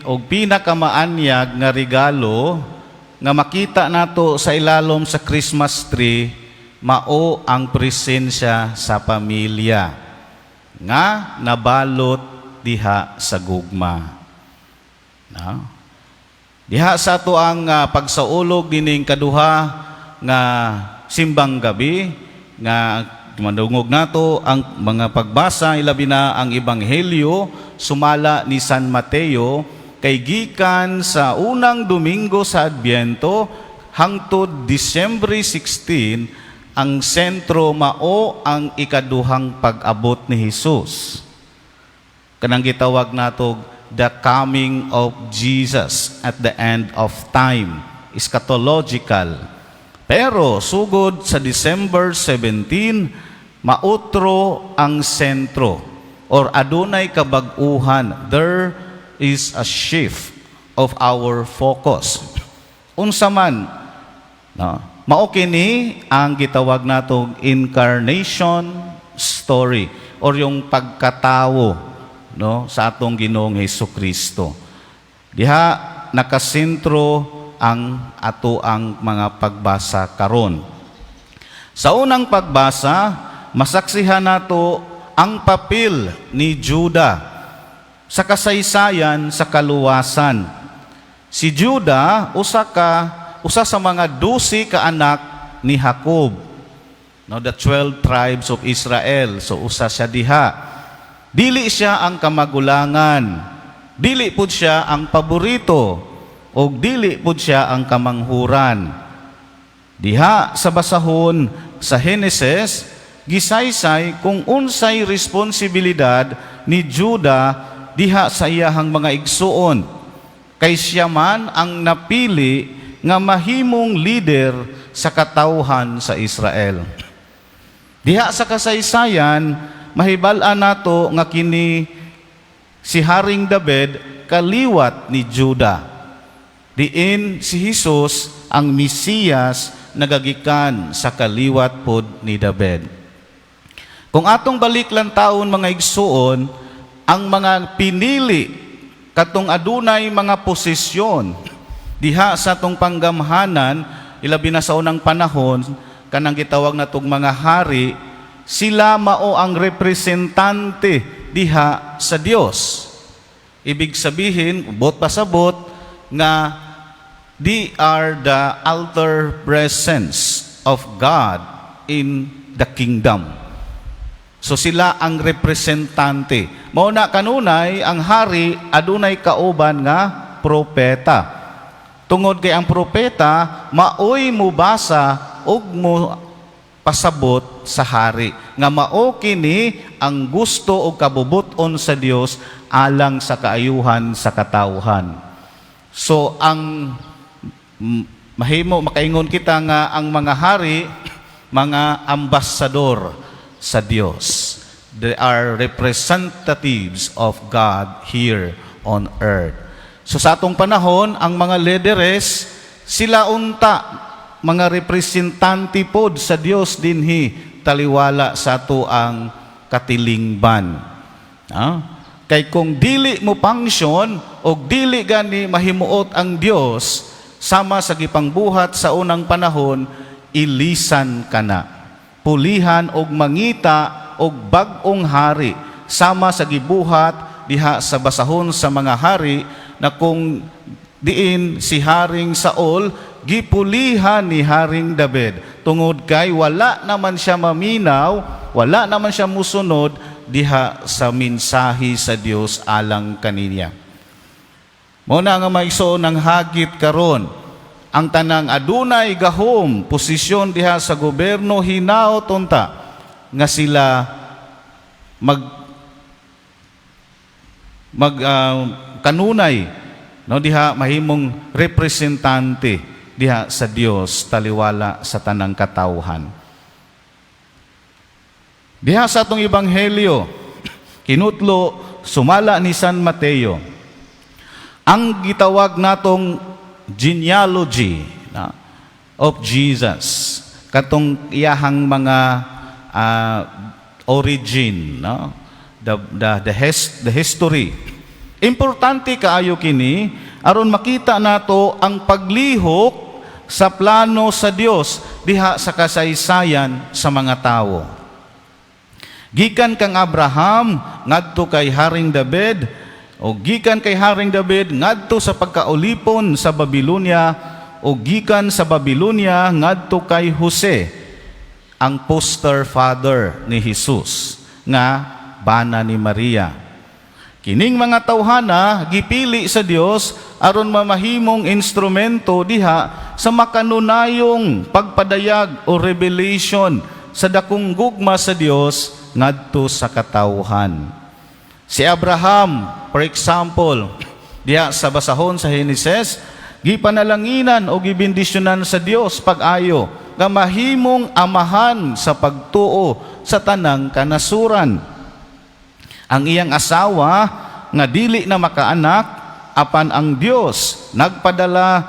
og pinakamaanyag nga regalo nga makita nato sa ilalom sa Christmas tree mao ang presensya sa pamilya nga nabalot diha sa gugma. No? Diha sa ato ang pagsaulog dining kaduha nga simbang gabi nga madungog nato ang mga pagbasa ilabi na ang ebanghelyo sumala ni San Mateo kay gikan sa unang Domingo sa Adbyento hangtod Disyembre 16 ang sentro mao ang ikaduhang pag-abot ni Hesus. Kanang gitawag nato the coming of Jesus at the end of time, eschatological. Pero sugod sa December 17 mautro ang sentro or adunay kabag-uhan. There is a shift of our focus. Unsa man, no? Mao kini ang gitawag natong incarnation story or yung pagkatawo, no, sa atong Ginoong Hesukristo. Diha nakasentro ang ato ang mga pagbasa karon. Sa unang pagbasa, masaksihan nato ang papel ni Juda sa kasaysayan sa kaluwasan. Si Juda usa sa mga 12 ka anak ni Jacob. No, the 12 tribes of Israel. So usa siya diha. Dili siya ang kamagulangan. Dili pud siya ang paborito o dili pud siya ang kamanghuran. Diha sa basahon sa Henesis gisaysay kung unsay responsibilidad ni Juda diha sa iyahang mga igsuon. Kay siya man ang napili nga mahimong leader sa katawhan sa Israel. Diha sa kasaysayan, mahibal-an nato nga kini si Haring David kaliwat ni Juda. Diin si Hesus ang Mesiyas nagagikan sa kaliwat pod ni David. Kung atong balik lang taon mga igsuon, ang mga pinili katong adunay mga posisyon diha sa atong panggamhanan, ilabi na sa unang panahon, kanang gitawag natong mga hari, sila mao ang representante diha sa Dios. Ibig sabihin, bot pasabot nga they are the altar presence of God in the kingdom. So sila ang representante. Mao na kanunay ang hari adunay kauban nga propeta. Tungod kay ang propeta maoy mubasa ug mo pasabot sa hari nga mao kini ang gusto o kabubuton sa Dios alang sa kaayuhan sa katawhan. So ang mahimo makaingon kita nga ang mga hari mga ambasador sa Dios. They are representatives of God here on earth. So sa atong panahon, ang mga leaderes, sila unta, mga representante pod sa Dios dinhi, taliwala sa ato ang katilingban. Kay kung dili mo function, o dili gani mahimuot ang Dios, sama sa gipangbuhat sa unang panahon, ilisan ka na. Pulihan og mangita og bag-ong hari sama sa gibuhat diha sa basahon sa mga hari na kung diin si Haring Saul gipulihan ni Haring David tungod kay wala naman siya maminaw, wala naman siya musunod diha sa mensahe sa Dios alang kaniya. Mao na nga maigsoon ng hagit karon. Ang tanang adunay gahom posisyon diha sa gobyerno hinaot unta nga sila kanunay no diha mahimong representante diha sa Dios taliwala sa tanang katawhan. Diha sa atong ebanghelyo kinutlo sumala ni San Mateo ang gitawag natong genealogy of Jesus, katong iyahang mga origin, no? the history Importante kaayo kini aron makita nato ang paglihok sa plano sa Dios diha sa kasaysayan sa mga tawo. Gikan kang Abraham ngadto kay Haring David, o gikan kay Haring David ngadto sa pagkaulipon sa Babilonia, o gikan sa Babilonia ngadto kay Jose, ang poster father ni Jesus nga bana ni Maria. Kining mga tawhana gipili sa Dios aron mamahimong instrumento diha sa makanunayong pagpadayag o revelation sa dakong gugma sa Dios ngadto sa katawhan. Si Abraham, for example, diha sa basahon sa Henesis, gipanalanginan o gibindisyonan sa Dios pag-ayo nga mahimong amahan sa pagtuo sa tanang kanasuran. Ang iyang asawa nga dili na makaanak, apan ang Dios nagpadala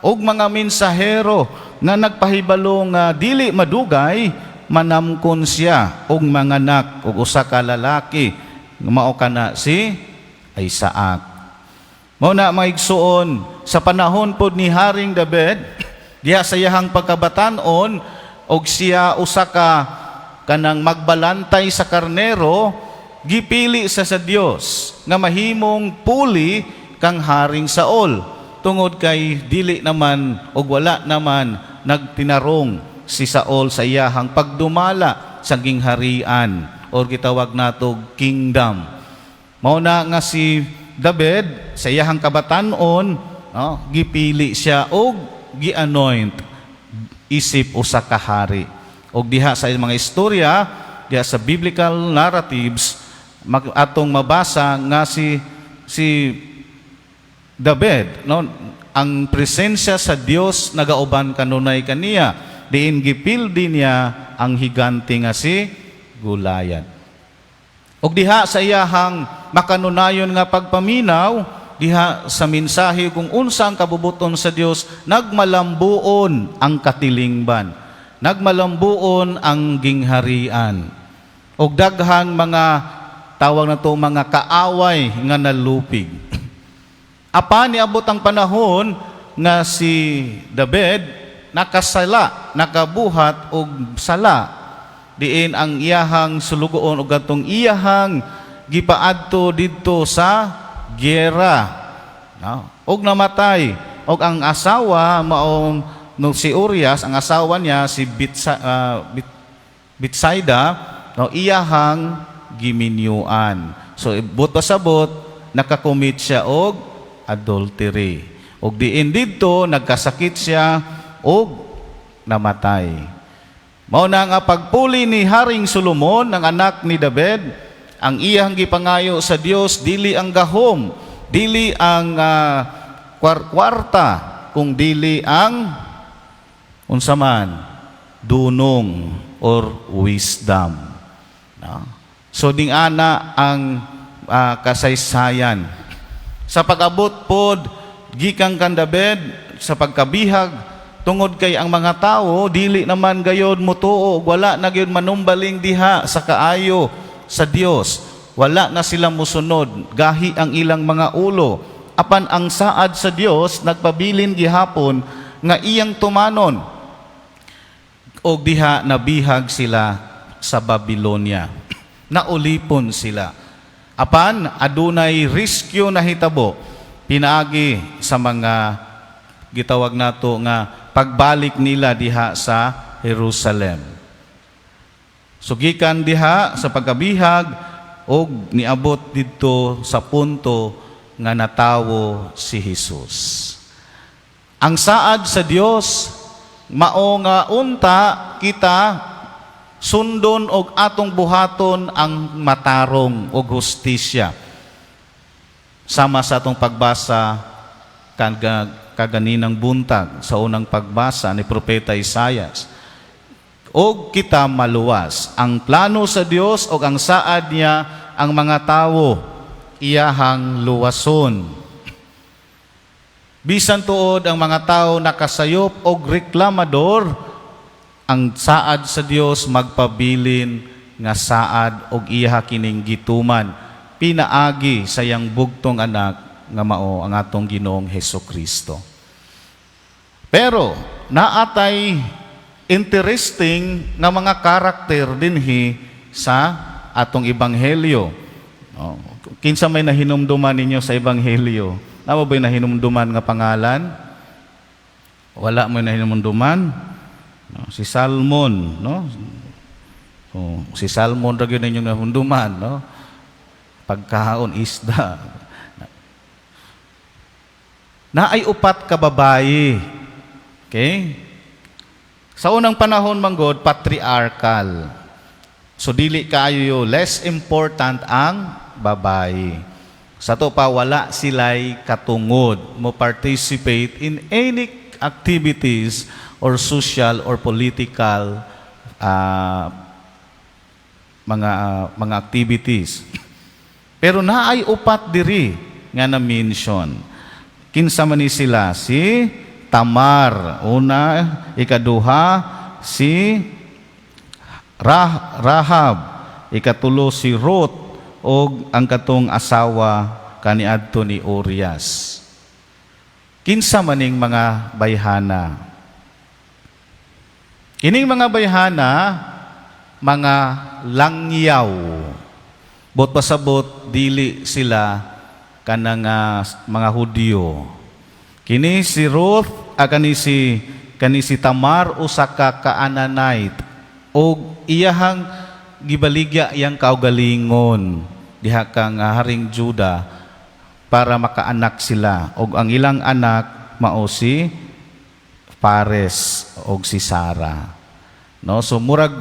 og mga mensahero nga nagpahibalo nga dili madugay, manamkon siya og manganak og usa ka lalaki nga mao kana si Isaac. Mao na maigsuon sa panahon pod ni Haring David, diha sa iyahang pagkabatan-on og siya usa ka kanang magbalantay sa karnero, gipili sa Dios nga mahimong puli kang Haring Saul, tungod kay dili naman og wala naman nagtinarong si Saul sa iyahang pagdumala sa gingharian o gitawag nato kingdom. Mao na nga si David sa iyahang kabatan-on, gipili siya og gi-anoint isip usa ka hari. Og diha sa mga istorya, diha sa biblical narratives, atong mabasa nga si David, no, ang presensya sa Dios nagauban kanunay kaniya, diin gipildi niya ang higante nga si Goliath. Og diha sa iyahang makanunayon nga pagpaminaw, diha sa mensahe kung unsa ang kabubuton sa Dios, nagmalambuon ang katilingban, nagmalambuon ang gingharian, og daghang mga tawag na to mga kaaway nga nalupig. Apa niabot ang panahon nga si David nakasala, nakabuhat og sala, diin ang iyahang sulugoon og atong iyahang gipaadto didto sa giyera, og namatay. Og ang asawa maong no, si Urias, ang asawa niya si Bitsaida, no, iyahang giminyuan. So ibot pasabot nakakommit siya og adultery. Og diin didto nagkasakit siya og namatay. Mao na nga pagpuli ni Haring Solomon, ang anak ni David, ang iyang gipangayo sa Dios dili ang gahom, dili ang kwarta, kung dili ang unsaman dunong or wisdom. No? So ding ana ang kasaysayan. Sa pag-abot pod gikan kan David sa pagkabihag, tungod kay ang mga tao dili naman gayod motuo, wala na gayud manumbaling diha sa kaayo sa Dios. Wala na sila musunod, gahi ang ilang mga ulo. Apan ang saad sa Dios nagpabilin gihapon nga iyang tumanon, og diha nabihag sila sa Babilonia. Naulipon sila. Apan adunay riskyo na hitabo pinaagi sa mga gitawag nato nga pagbalik nila diha sa Jerusalem. Sugikan diha sa pagkabihag og niabot didto sa punto nga natawo si Jesus. Ang saad sa Dios mao nga unta kita sundon og atong buhaton ang matarong og hustisya. Sama sa atong pagbasa kaganinang buntag sa unang pagbasa ni Propeta Isaias. Og kita maluwas ang plano sa Dios og ang saad niya ang mga tawo iyahang luwason. Bisan tuod ang mga tawo nakasayop og reklamador, ang saad sa Dios magpabilin nga saad og iha kining gituman pinaagi sa iyang bugtong anak nga mao ang atong Ginoong Hesukristo. Pero naatay interesting nga mga karakter dinhi sa atong ebanghelyo. Kinsa may nahinumduman ninyo sa ebanghelyo? Namo ba'y nahinumduman nga pangalan? Wala mo nahinumduman? No, si Salmon, no? So, si Salmon ra gyud ninyong nahunduman, no? Pagkaon isda. Naay upat ka babayi. Okay? Sa unang panahon manggod patriarchal. So dili kaayo less important ang babayi. Sa to pa wala sila'y katungod mo participate in any activities or social or political mga activities. Pero naay upat diri nga na-mention. Kinsa man ni sila? Si Tamar, una, ikaduha, si Rahab, ikatulo si Ruth, o ang katong asawa kaniadto ni Urias. Kinsa maning mga bayhana? Kining mga bayhana, mga langyaw. Bot pasabot, dili sila kanang mga Hudyo. Kini si Ruth, kani si Tamar usa ka Canaanite og iyahang gibaligya iyang kaugalingon diha kang haring Juda para makaanak sila og ang ilang anak mao si Pares og si Sara. No, so murag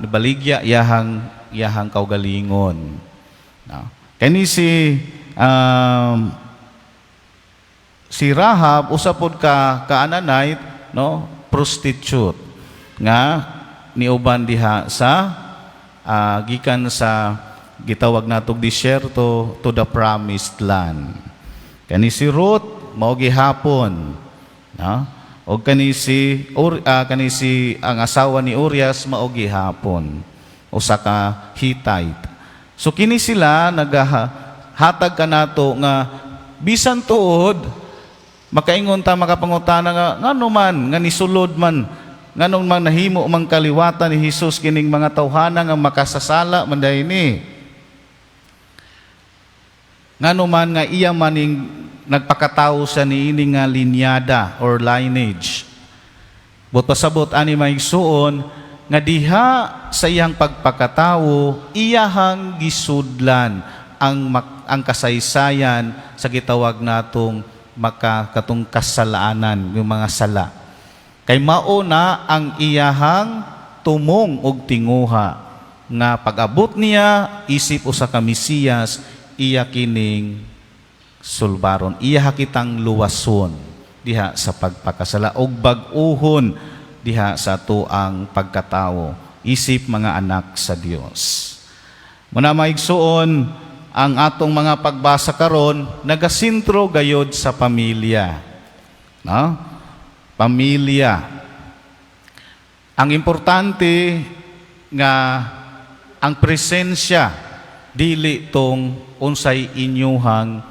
nibaligya iyahang kaugalingon. No. Kani si Rahab usapod ka Canaanite, no, prostitute nga niuban diha sa gikan sa gitawag natog disyerto to the promised land. Kani si Ruth mao gihapon, no? Og kani si ang asawa ni Urias mao gihapon, usa ka Hittite. So kini sila nagahatag kanato nga bisan tuod makaingon ta makapangutana nga ngano man nga nisulod man nganong man nahimo mang kaliwatan ni Hesus kining mga tawhana nga makasasala man dayni. Ngano man nga iya maning nagpakatawo sa niini nga linyada or lineage. Bot pasabot ani maigsuon nga diha sa iyang pagpakatawo iyahang gisudlan ang kasaysayan sa gitawag natong katong kasalaanan, yung mga sala. Kay mauna ang iyahang tumong og tinguha nga pag-abot niya isip usa ka Mesiyas iya kining sulbaron, iya kitang luwason diha sa pagpakasala og bag-uhon diha sa tuang pagkatawo isip mga anak sa Dios. Muna maigsuon ang atong mga pagbasa karon nagasintro gayod sa pamilya. No? Pamilya. Ang importante nga ang presensya dili tong unsay inyuhang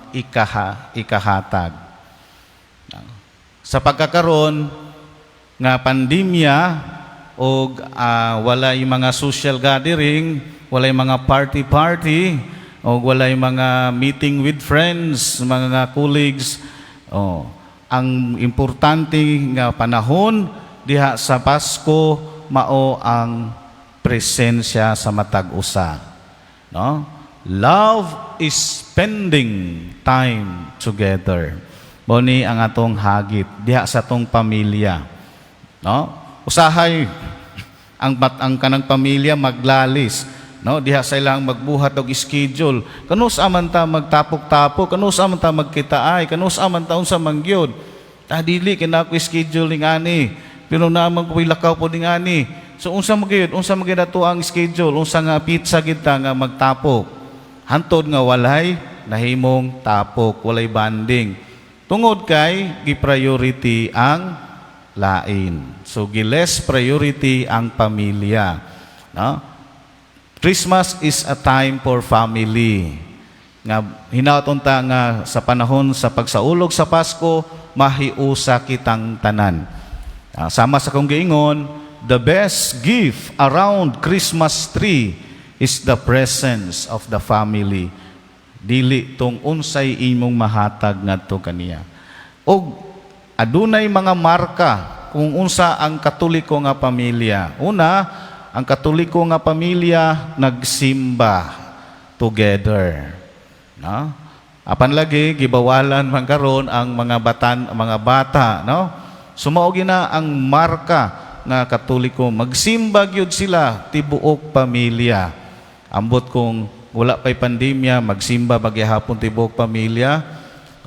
ikahatag. Sa pagkakaron nga pandemya o walay mga social gathering, walay mga party o walay mga meeting with friends, mga colleagues. Ang importante nga panahon diha sa Pasko mao ang presensya sa matag usa. No? Love is spending time together. Boni ang atong hagit diha sa atong pamilya. No? Usahay ang kanang pamilya maglalis. No, diha sa ilang magbuhat og schedule. Kanus aman ta magtapok-tapok, kanus aman ta magkitaay, kanus aman ta unsa mangyod. Dili kina ko schedule ning ani. Pero naman ko lakaw po ning ani. So unsa magyud ato ang schedule, unsa nga pizza gid ta nga magtapok. Hantod nga walay nahimong tapok, walay banding. Tungod kay gi-priority ang lain. So gi-less priority ang pamilya. No? Christmas is a time for family. nga hinaot unta nga sa panahon sa pagsaulog sa Pasko mahiusa kitang tanan. Sama sa kong giingon, the best gift around Christmas tree is the presence of the family. Dili tong unsay imong mahatag ngadto kaniya. Og adunay mga marka kung unsa ang Katoliko nga pamilya. Una, ang Katoliko nga pamilya nagsimba together. No? Apan lagi gibawalan man karon ang mga bata, no? Sumao gina ang marka nga Katoliko, magsimba gyud sila tibuok pamilya. Ambot kung wala pa'y pandemya, magsimba bagyahapon tibuok pamilya.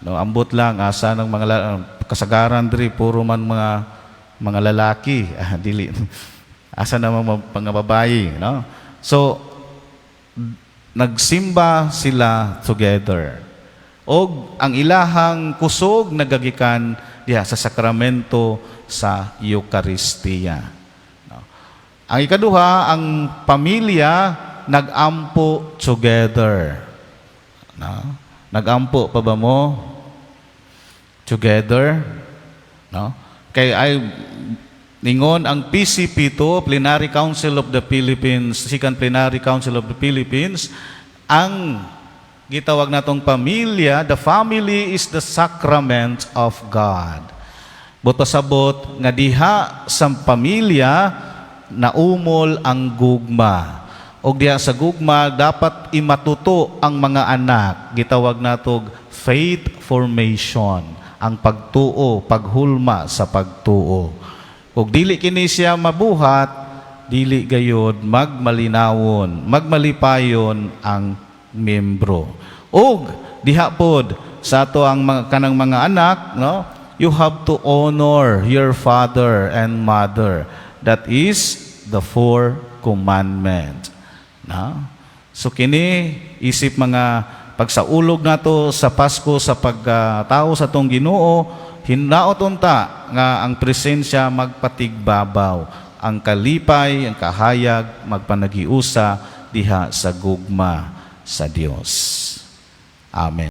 No, ambot lang asa ng mga kasagaran diri puro man mga lalaki, dili. Asa naman mga babayi, no? So nagsimba sila together. Og ang ilahang kusog nagagikan diha sa sakramento sa Eucharistia. No? Ang ikaduha, ang pamilya nagampo together. No? Nagampo pa ba mo? Together? No? Kay ay ningon ang PCP2, Plenary Council of the Philippines, Second Plenary Council of the Philippines, ang gitawag natong pamilya, the family is the sacrament of God. Buto sabot nga diha sa pamilya naumol ang gugma. Og diha sa gugma dapat imatuto ang mga anak. Gitawag natog faith formation, ang pagtuo, paghulma sa pagtuo. Kung dili kini siya mabuhat, dili gayud magmalinawon, magmalipayon ang membro. Og diha pod sa ato ang kanang mga anak, no? You have to honor your father and mother. That is the 4 commandments. No? So kini isip mga pagsaulog nato sa Pasko sa pagtao sa tong Ginoo, hinaot unta nga ang presensya magpatigbabaw, ang kalipay, ang kahayag magpanagiusa diha sa gugma sa Dios. Amen.